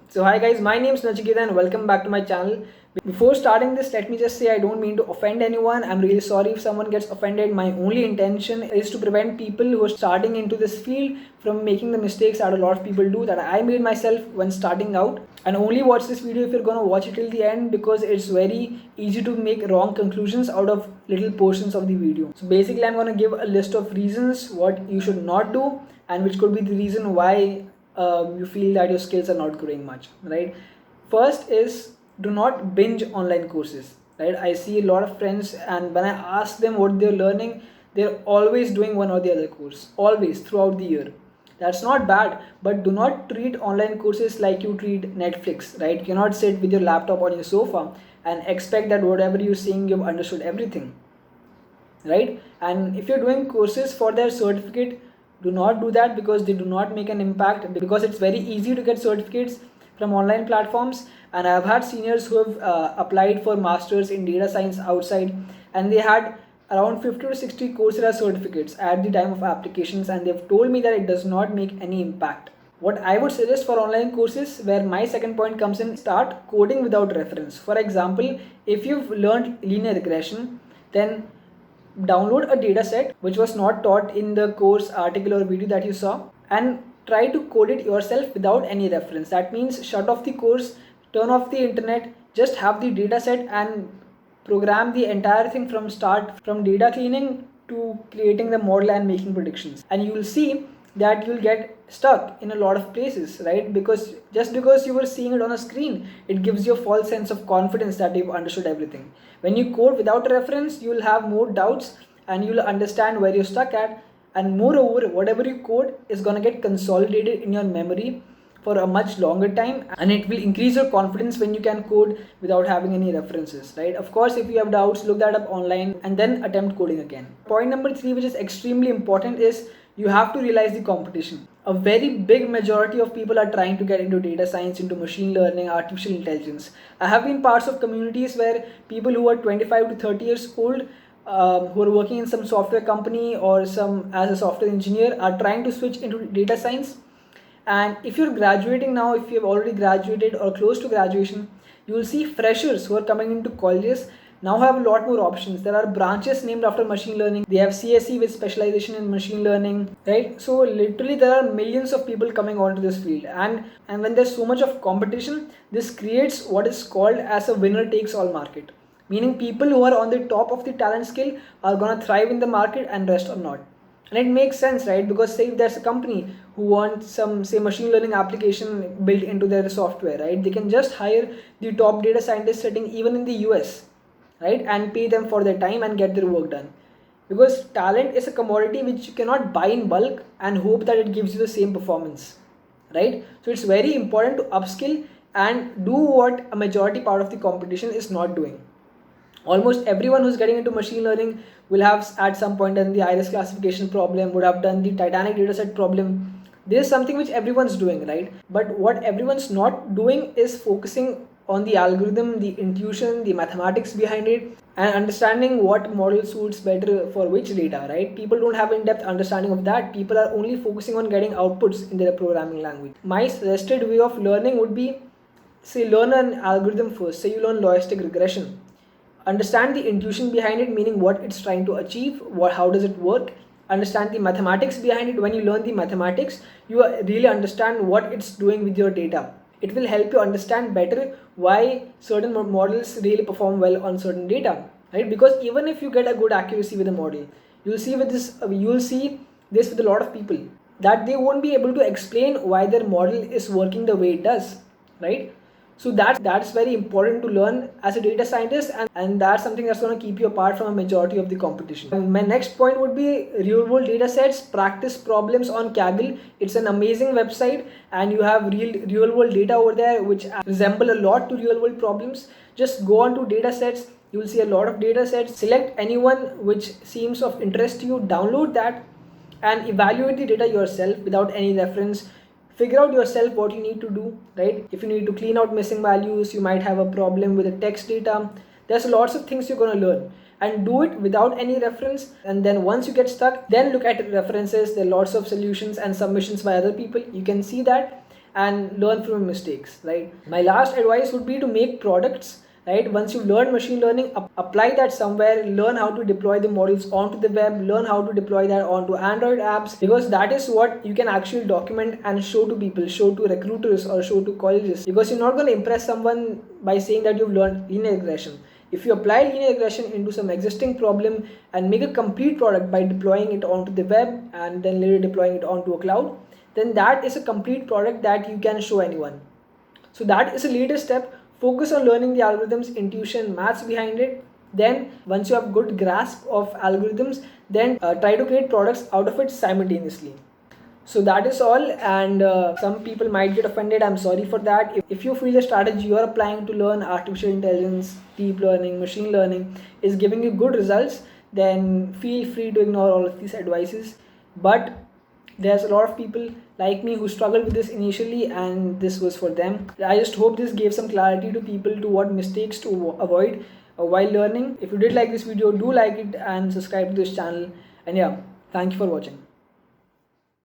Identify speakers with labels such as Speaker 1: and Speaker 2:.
Speaker 1: So hi guys, my name is Nachiketa and welcome back to my channel. Before starting this, let me just say I don't mean to offend anyone. I'm really sorry if someone gets offended. My only intention is to prevent people who are starting into this field from making the mistakes that a lot of people do, that I made myself when starting out. And only watch this video if you're gonna watch it till the end, because it's very easy to make wrong conclusions out of little portions of the video. So basically I'm gonna give a list of reasons what you should not do and which could be the reason why you feel that your skills are not growing much, right? First is, do not binge online courses, right? I see a lot of friends, and when I ask them what they're learning, they're always doing one or the other course, always throughout the year. That's not bad, but do not treat online courses like you treat Netflix, right? You cannot sit with your laptop on your sofa and expect that whatever you're seeing, you've understood everything, right? And if you're doing courses for their certificate, do not do that, because they do not make an impact, because it's very easy to get certificates from online platforms. And I've had seniors who have applied for masters in data science outside, and they had around 50 to 60 Coursera certificates at the time of applications, and they've told me that it does not make any impact. What I would suggest for online courses, where my second point comes in, start coding without reference. For example, if you've learned linear regression, then download a data set which was not taught in the course article or video that you saw, and try to code it yourself without any reference. That means shut off the course, turn off the internet, just have the data set and program the entire thing from start, from data cleaning to creating the model and making predictions. And you will see that you'll get stuck in a lot of places, right? Because just because you were seeing it on a screen, it gives you a false sense of confidence that you've understood everything. When you code without a reference, you'll have more doubts and you'll understand where you're stuck at. And moreover, whatever you code is going to get consolidated in your memory for a much longer time, and it will increase your confidence when you can code without having any references, right? Of course, if you have doubts, look that up online and then attempt coding again. Point number 3, which is extremely important, is you have to realize the competition. A very big majority of people are trying to get into data science, into machine learning, artificial intelligence. I have been parts of communities where people who are 25 to 30 years old, who are working in some software company or some as a software engineer, are trying to switch into data science. And if you're graduating now, if you've already graduated or close to graduation, you will see freshers who are coming into colleges now have a lot more options. There are branches named after machine learning. They have CSE with specialization in machine learning, right? So literally there are millions of people coming onto this field. And when there's so much of competition, this creates what is called as a winner takes all market. Meaning people who are on the top of the talent scale are gonna thrive in the market and rest are not. And it makes sense, right? Because say if there's a company who wants some, say, machine learning application built into their software, right? They can just hire the top data scientists sitting even in the US, right? And pay them for their time and get their work done. Because talent is a commodity which you cannot buy in bulk and hope that it gives you the same performance, right? So it's very important to upskill and do what a majority part of the competition is not doing. Almost everyone who's getting into machine learning will have at some point done the iris classification problem, would have done the Titanic dataset problem. This is something which everyone's doing, right? But what everyone's not doing is focusing on the algorithm, the intuition, the mathematics behind it, and understanding what model suits better for which data, right? People don't have in-depth understanding of that. People are only focusing on getting outputs in their programming language. My suggested way of learning would be, say, learn an algorithm first. Say you learn logistic regression, understand the intuition behind it, meaning what it's trying to achieve, how does it work. Understand the mathematics behind it. When you learn the mathematics, you really understand what it's doing with your data. It will help you understand better why certain models really perform well on certain data, right? Because even if you get a good accuracy with a model, you'll see this with a lot of people, that they won't be able to explain why their model is working the way it does, right? So that's very important to learn as a data scientist, and that's something that's going to keep you apart from a majority of the competition. And my next point would be real world data sets. Practice problems on Kaggle. It's an amazing website, and you have real world data over there which resemble a lot to real world problems. Just go on to data sets. You will see a lot of data sets. Select anyone which seems of interest to you, download that, and evaluate the data yourself without any reference. Figure out yourself what you need to do, right? If you need to clean out missing values, you might have a problem with the text data. There's lots of things you're going to learn, and do it without any reference. And then once you get stuck, then look at references. There are lots of solutions and submissions by other people. You can see that, and learn from mistakes, right? My last advice would be to make products, right? Once you've learned machine learning, apply that somewhere, learn how to deploy the models onto the web, learn how to deploy that onto Android apps, because that is what you can actually document and show to people, show to recruiters or show to colleges, because you're not going to impress someone by saying that you've learned linear regression. If you apply linear regression into some existing problem and make a complete product by deploying it onto the web and then later deploying it onto a cloud, then that is a complete product that you can show anyone. So that is a latest step. Focus on learning the algorithms, intuition, maths behind it. Then once you have good grasp of algorithms, then try to create products out of it simultaneously. So that is all, and some people might get offended. I'm sorry for that. If you feel the strategy you are applying to learn artificial intelligence, deep learning, machine learning is giving you good results, then feel free to ignore all of these advices. But there's a lot of people like me who struggled with this initially, and this was for them. I just hope this gave some clarity to people to what mistakes to avoid while learning. If you did like this video, do like it and subscribe to this channel. And yeah, thank you for watching.